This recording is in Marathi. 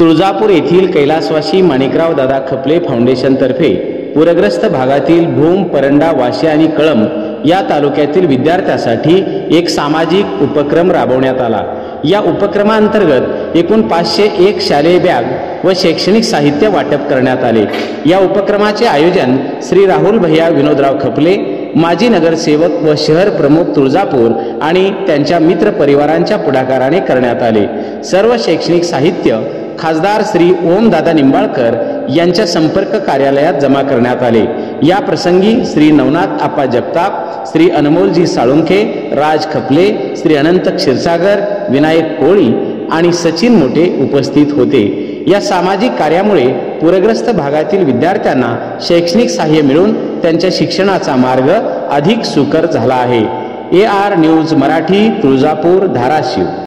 तुळजापूर येथील कैलासवासी माणिकराव दादा खपले फाउंडेशनतर्फे पूरग्रस्त भागातील भूम, परंडा, वाशी आणि कळंब या तालुक्यातील विद्यार्थ्यांसाठी एक सामाजिक उपक्रम राबवण्यात आला। या उपक्रमांतर्गत एकूण 501 शालेय बॅग व शैक्षणिक साहित्य वाटप करण्यात आले। या उपक्रमाचे आयोजन श्री राहुल भैया विनोदराव खपले, माजी नगरसेवक व शहर प्रमुख तुळजापूर आणि त्यांच्या मित्र परिवारांच्या पुढाकाराने करण्यात आले। सर्व शैक्षणिक साहित्य खासदार श्री ओमदादा निंबाळकर यांच्या संपर्क कार्यालयात जमा करण्यात आले। या प्रसंगी श्री नवनाथ आप्पा जगताप, श्री अनमोलजी साळुंखे, राज खपले, श्री अनंत क्षीरसागर, विनायक कोळी आणि सचिन मोठे उपस्थित होते। या सामाजिक कार्यामुळे पूरग्रस्त भागातील विद्यार्थ्यांना शैक्षणिक सहाय्य मिळून त्यांच्या शिक्षणाचा मार्ग अधिक सुकर झाला आहे। AR news Marathi, Tuljapur, Dharashiv.